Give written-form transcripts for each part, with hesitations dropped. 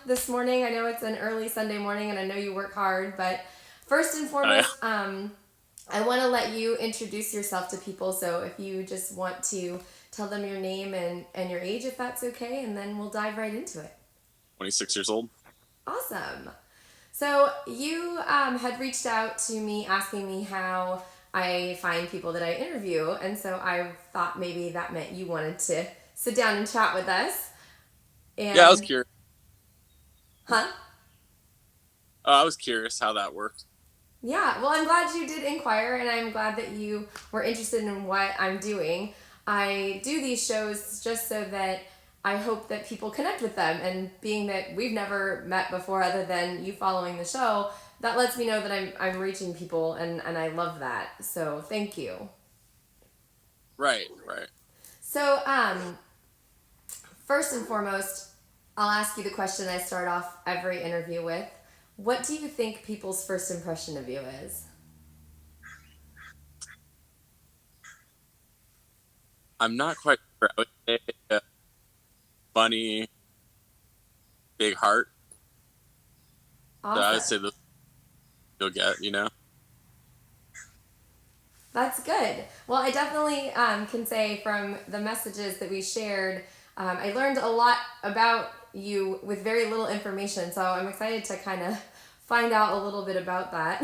this morning. I know it's an early Sunday morning and I know you work hard, but first and foremost, I want to let you introduce yourself to people. So if you just want to tell them your name and your age, if that's okay, and then we'll dive right into it. 26 years old. Awesome. So you had reached out to me asking me how I find people that I interview, and so I thought maybe that meant you wanted to sit down and chat with us. Yeah, I was And, curious. huh? I was curious how that worked. Yeah, well, I'm glad you did inquire, and I'm glad that you were interested in what I'm doing. I do these shows just so that I hope that people connect with them, and being that we've never met before other than you following the show, that lets me know that I'm reaching people, and I love that. So thank you. Right, right. So, first and foremost, I'll ask you the question I start off every interview with. What do you think people's first impression of you is? I'm not quite sure. I would say funny, big heart. So I would say Awesome. this you'll get. That's good. Well, I definitely can say from the messages that we shared, I learned a lot about you with very little information. So I'm excited to kind of find out a little bit about that.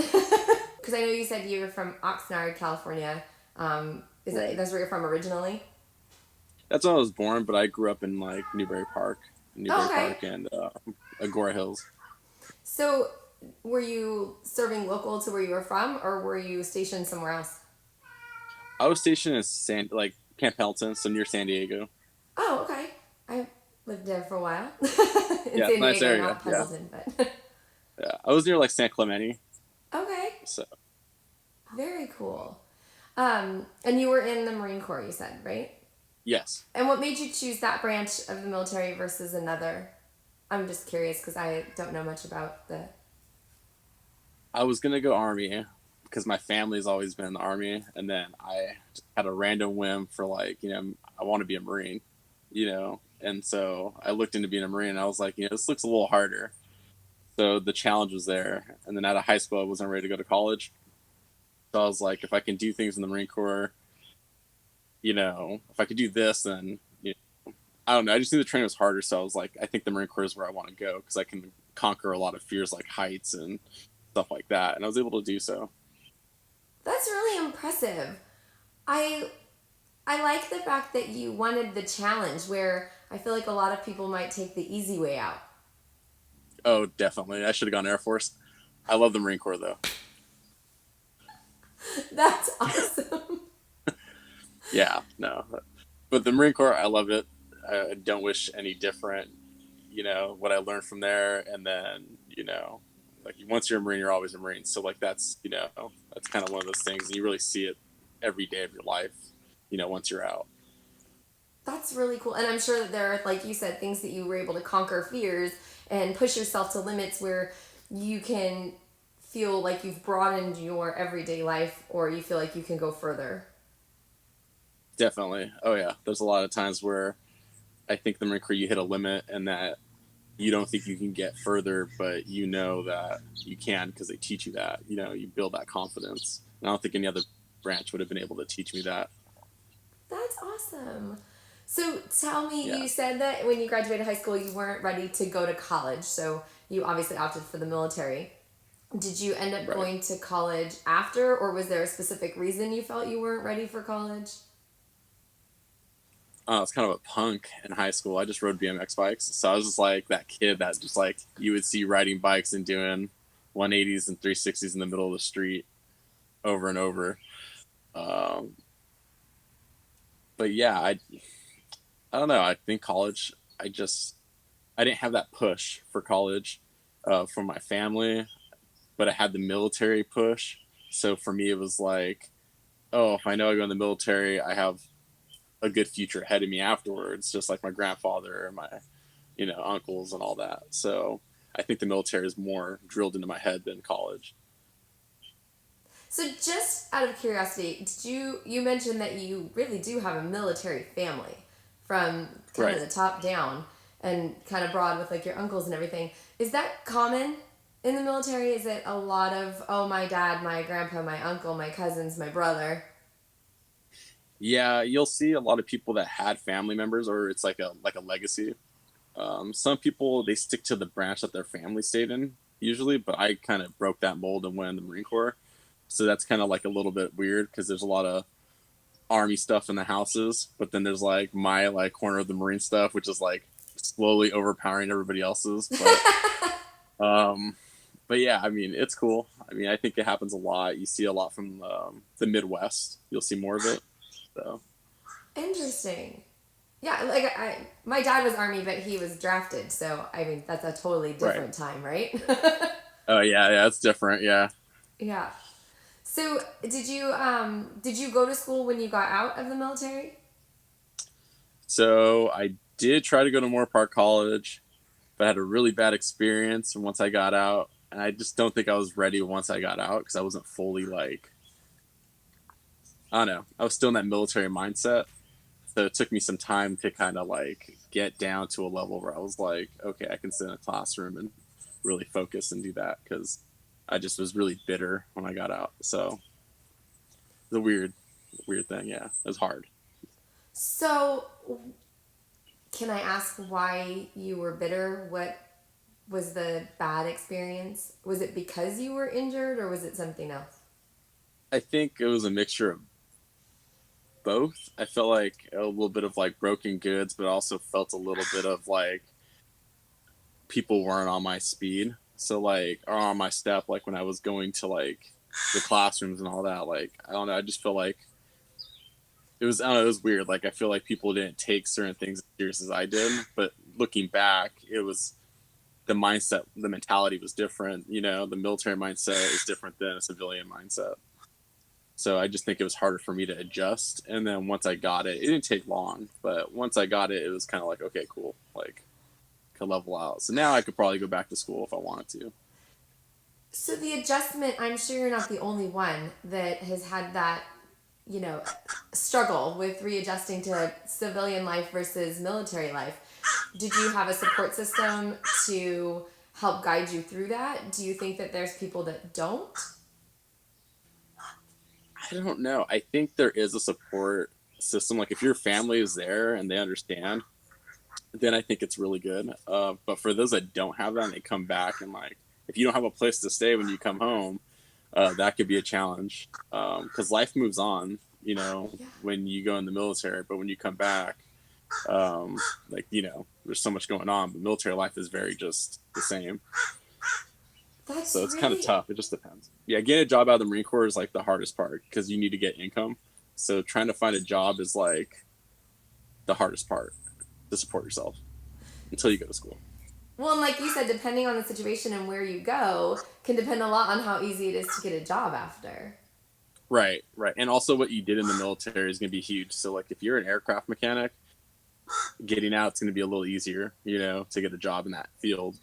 Because I know you said you were from Oxnard, California. Right. That's where you're from originally? That's when I was born, but I grew up in like Oh, Newberry okay. Park, and Agora Hills. So were you serving local to where you were from, or were you stationed somewhere else? I was stationed in Camp Pendleton, so near San Diego. Oh, okay. I lived there for a while in Yeah, it's San a nice Diego, area. not Yeah, Pendleton, but yeah. I was near like San Clemente. okay. So Very cool. And you were in the Marine Corps, you said, right? yes, And what made you choose that branch of the military versus another? I'm just curious because I don't know much about the. I was gonna go Army because my family's always been in the Army, and then I just had a random whim for I want to be a Marine. And so I looked into being a Marine, and I was like, this looks a little harder. So the challenge was there, and then out of high school, I wasn't ready to go to college. So I was like, if I can do things in the Marine Corps, if I could do this, then I don't know. I just knew the training was harder, so I was like, I think the Marine Corps is where I want to go because I can conquer a lot of fears like heights and stuff like that, and I was able to do so. That's really impressive. I I like the fact that you wanted the challenge where I feel like a lot of people might take the easy way out. Oh, definitely. I should have gone Air Force. I love the Marine Corps though. That's awesome. Yeah, no, but the Marine Corps, I love it. I don't wish any different. What I learned from there, and then like once you're a Marine, you're always a Marine. So like that's kind of one of those things, and you really see it every day of your life. Once you're out. That's really cool. And I'm sure that there are, like you said, things that you were able to conquer fears and push yourself to limits where you can feel like you've broadened your everyday life or you feel like you can go further. Definitely. Oh yeah. There's a lot of times where I think the Marine Corps you hit a limit and that you don't think you can get further, but you know that you can because they teach you that. You build that confidence. And I don't think any other branch would have been able to teach me that. That's awesome. So tell me, Yeah. you said that when you graduated high school, you weren't ready to go to college. So you obviously opted for the military. Did you end up Right. going to college after, or was there a specific reason you felt you weren't ready for college? I was kind of a punk in high school. I just rode BMX bikes. So I was just like that kid that just like you would see riding bikes and doing 180s and 360s in the middle of the street over and over. Um, but yeah, I don't know. I think college. I didn't have that push for college from my family, but I had the military push. So for me, it was like, oh, if I know I go in the military, I have a good future ahead of me afterwards, just like my grandfather and my uncles and all that. So I think the military is more drilled into my head than college. So just out of curiosity, did you mentioned that you really do have a military family from kind of Right. the top down. and kind of broad with like your uncles and everything. Is that common in the military? Is it a lot of, oh, my dad, my grandpa, my uncle, my cousins, my brother? Yeah, you'll see a lot of people that had family members, or it's like a legacy. Some people they stick to the branch that their family stayed in usually, but I kind of broke that mold and went in the Marine Corps. So that's kind of like a little bit weird because there's a lot of army stuff in the houses, but then there's like my like corner of the Marine stuff, which is like slowly overpowering everybody else's. Um, but yeah, I mean it's cool. I mean I think it happens a lot. You see a lot from the Midwest. You'll see more of it. So Interesting. Yeah, like my dad was Army, but he was drafted, so I mean that's a totally right. different time, right? Oh yeah, it's different. Yeah. Yeah. So did you go to school when you got out of the military? So I did try to go to Moore Park College, but I had a really bad experience once I got out, and I just don't think I was ready once I got out because I wasn't fully like I don't know. I was still in that military mindset, so it took me some time to kind of like get down to a level where I was like, okay, I can sit in a classroom and really focus and do that because I just was really bitter when I got out. So it's a weird thing. Yeah, it was hard. So can I ask why you were bitter? What was the bad experience? Was it because you were injured or was it something else? I think it was a mixture of both. I felt like a little bit of like broken goods, but also felt a little bit of like people weren't on my speed. So like or on my step, like when I was going to like the classrooms and all that, like I don't know, I just feel like it was I don't know, it was weird. Like I feel like people didn't take certain things as serious as I did. But looking back, it was the mindset, the mentality was different. You know, the military mindset is different than a civilian mindset. So I just think it was harder for me to adjust. And then once I got it, it didn't take long, but once I got it, it was kind of like, okay, cool, like could level out. So now I could probably go back to school if I wanted to. So the adjustment, I'm sure you're not the only one that has had that, you know, struggle with readjusting to civilian life versus military life. Did you have a support system to help guide you through that? Do you think that there's people that don't? I don't know. I think there is a support system. Like if your family is there and they understand, then I think it's really good. But for those that don't have that and they come back and like, if you don't have a place to stay when you come home, that could be a challenge because life moves on. You know, Yeah. when you go in the military, but when you come back, like you know, there's so much going on. But military life is very just the same, That's so it's kind of really tough. It just depends. Yeah, getting a job out of the Marine Corps is like the hardest part because you need to get income. So trying to find a job is like the hardest part to support yourself until you go to school. well, and like you said, depending on the situation and where you go, can depend a lot on how easy it is to get a job after. Right, right. And also what you did in the military is going to be huge. So like if you're an aircraft mechanic, getting out is going to be a little easier, you know, to get a job in that field.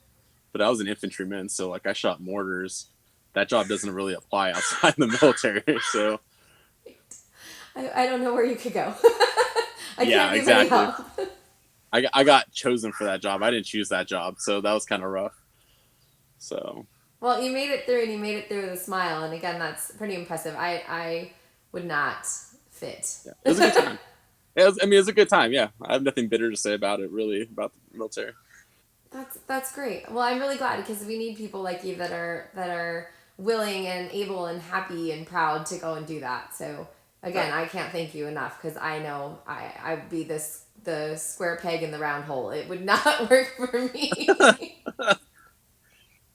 But I was an infantryman, so like I shot mortars. That job doesn't really apply outside the military. So I don't know where you could go. I can't yeah, be of any exactly. help. I got chosen for that job. I didn't choose that job, so that was kind of rough. So Well, you made it through and you made it through with a smile. And again, that's pretty impressive. I would not fit. yeah, it was a good time. I mean, it was a good time. Yeah, I have nothing bitter to say about it, really, about the military. That's great. Well, I'm really glad because we need people like you that are willing and able and happy and proud to go and do that. So again, Right. I can't thank you enough because I know I'd be this the square peg in the round hole. It would not work for me.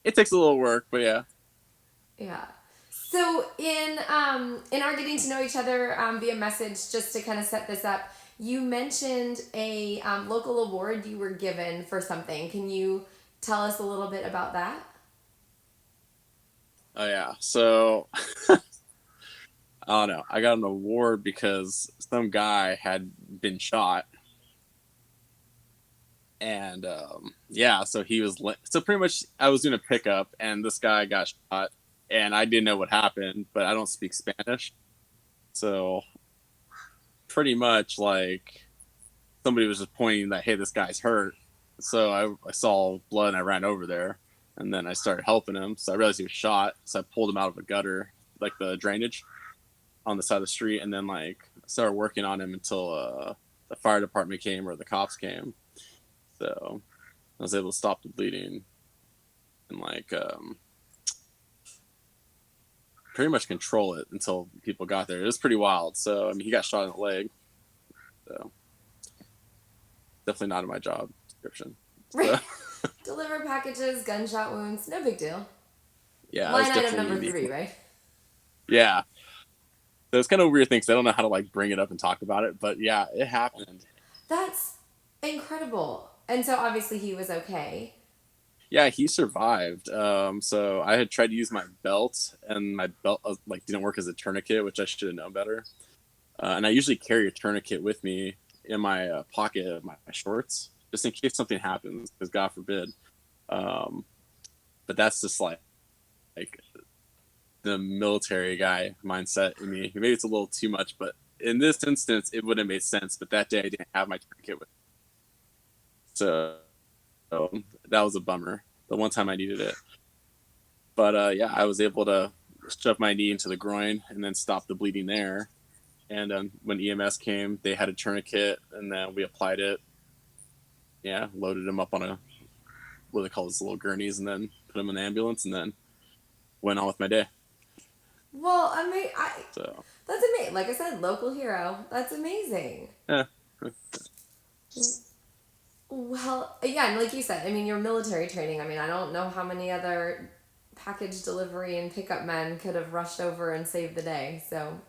It takes a little work, but yeah. Yeah. So in our getting to know each other via message, just to kind of set this up, you mentioned a local award you were given for something. Can you tell us a little bit about that? Oh yeah. So I don't know. I got an award because some guy had been shot, and yeah, so he was so pretty much I was doing a pickup, and this guy got shot, and I didn't know what happened, but I don't speak Spanish, so pretty much like somebody was just pointing that hey, this guy's hurt, So I saw blood and I ran over there, and then I started helping him. So I realized he was shot. So I pulled him out of a gutter, like the drainage on the side of the street, and then like started working on him until the fire department came or the cops came. So I was able to stop the bleeding and like pretty much control it until people got there. It was pretty wild. So I mean, he got shot in the leg. So definitely not in my job description. So, Deliver packages, gunshot wounds, no big deal. yeah, it was Line item definitely number unique. 3, right? Yeah. So it's kind of a weird thing because I don't know how to like bring it up and talk about it, but yeah, it happened. That's incredible. And so obviously he was okay. Yeah, he survived. So I had tried to use my belt, and my belt like didn't work as a tourniquet, which I should have known better. And I usually carry a tourniquet with me in my pocket of my shorts, just in case something happens, because God forbid. Um, but that's just like the military guy mindset in me. Maybe it's a little too much, but in this instance, it wouldn't have made sense. But that day, I didn't have my tourniquet with me. So that was a bummer. The one time I needed it. But yeah, I was able to shove my knee into the groin and then stop the bleeding there. And when EMS came, they had a tourniquet, and then we applied it. Yeah, loaded him up on a what do they call those little gurneys, and then put him in the ambulance, and then went on with my day. Well, So that's amazing. Like I said, local hero. That's amazing. yeah, Well, yeah, and like you said, I mean, your military training. I mean, I don't know how many other package delivery and pickup men could have rushed over and saved the day. So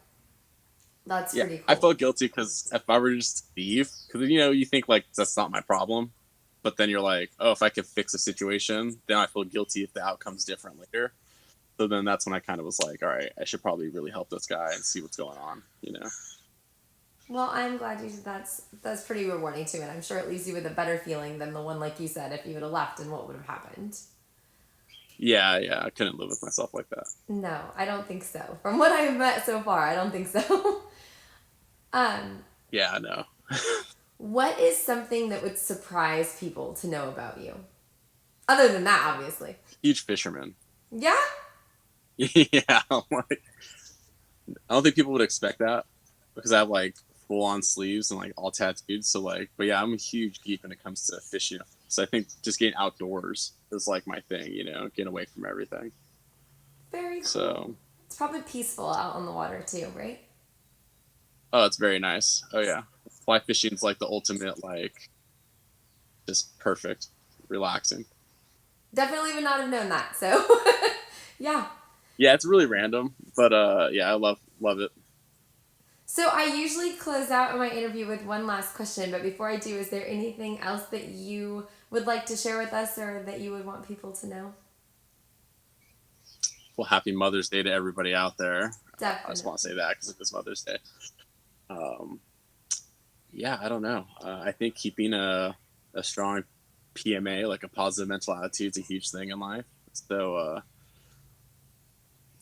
that's yeah. pretty I cool. felt guilty because if I were to just leave, because you think like that's not my problem, but then you're like, oh, if I could fix a situation, then I feel guilty if the outcome's different later. So then that's when I kind of was like, all right, I should probably really help this guy and see what's going on. Well, I'm glad you said that's pretty rewarding too, and I'm sure it leaves you with a better feeling than the one like you said if you would have left and what would have happened. Yeah, yeah, I couldn't live with myself like that. No, I don't think so. From what I've met so far, I don't think so. um, Yeah, I know. what is something that would surprise people to know about you? Other than that, obviously. Huge fisherman. Yeah? Yeah, I'm like, I don't think people would expect that because I have like full on sleeves and like all tattooed. So like, but yeah, I'm a huge geek when it comes to fishing. So I think just getting outdoors is like my thing, getting away from everything. Very cool. So, It's probably peaceful out on the water too, right? oh, it's very nice. Oh yeah, fly fishing is like the ultimate, like just perfect, relaxing. Definitely would not have known that. So, yeah. Yeah, it's really random, but yeah, I love it. So I usually close out my interview with one last question, but before I do, is there anything else that you would like to share with us or that you would want people to know? Well, happy Mother's Day to everybody out there. I just Definitely. want to say that because it is Mother's Day. Um, yeah, I don't know. I think keeping a strong PMA, like a positive mental attitude, is a huge thing in life. So,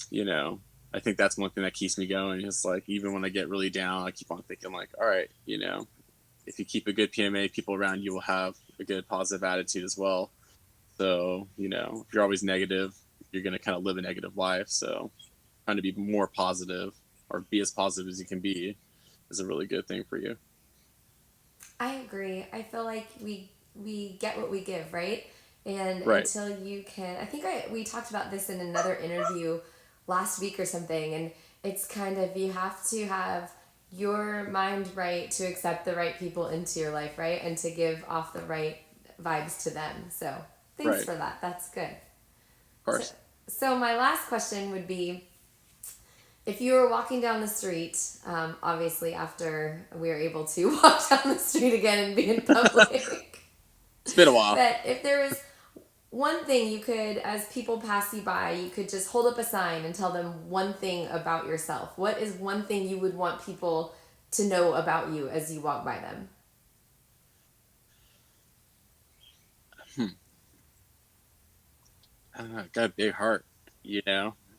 you know, I think that's one thing that keeps me going. Is like even when I get really down, I keep on thinking like, all right, if you keep a good PMA, people around you will have a good positive attitude as well. So, if you're always negative, you're going to kind of live a negative life. So, trying to be more positive or be as positive as you can be is a really good thing for you. I agree. I feel like we get what we give, right? And Right. until you can, I think we talked about this in another interview last week or something, and it's kind of you have to have your mind right to accept the right people into your life, right? And to give off the right vibes to them. So, thanks Right. for that. That's good. Of So, course. so my last question would be if you were walking down the street, obviously after we are able to walk down the street again and be in public, It's been a while. that if there was one thing you could, as people pass you by, you could just hold up a sign and tell them one thing about yourself. What is one thing you would want people to know about you as you walk by them? I don't know, got a big heart.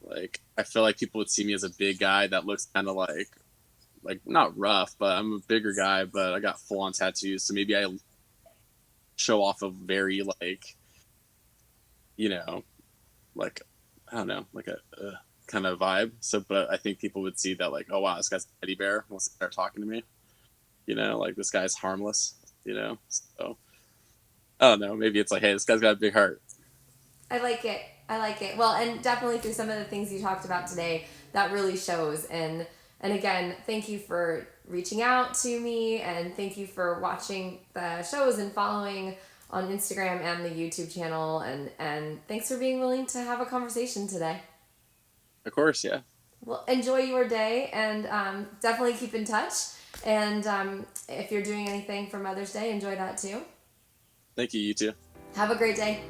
Like I feel like people would see me as a big guy that looks kind of like not rough, but I'm a bigger guy, but I got full on tattoos. So maybe I show off a very like, you know, like, I don't know, like a kind of vibe. So, but I think people would see that like, oh wow, this guy's a teddy bear wants to start talking to me. You know, like this guy's harmless. You know, so I don't know. Maybe it's like, hey, this guy's got a big heart. I like it. I like it. Well, and definitely through some of the things you talked about today, that really shows. And again, thank you for reaching out to me, and thank you for watching the shows and following on Instagram and the YouTube channel, and thanks for being willing to have a conversation today. Of course, yeah. Well, enjoy your day, and definitely keep in touch. And if you're doing anything for Mother's Day, enjoy that too. Thank you. You too. Have a great day.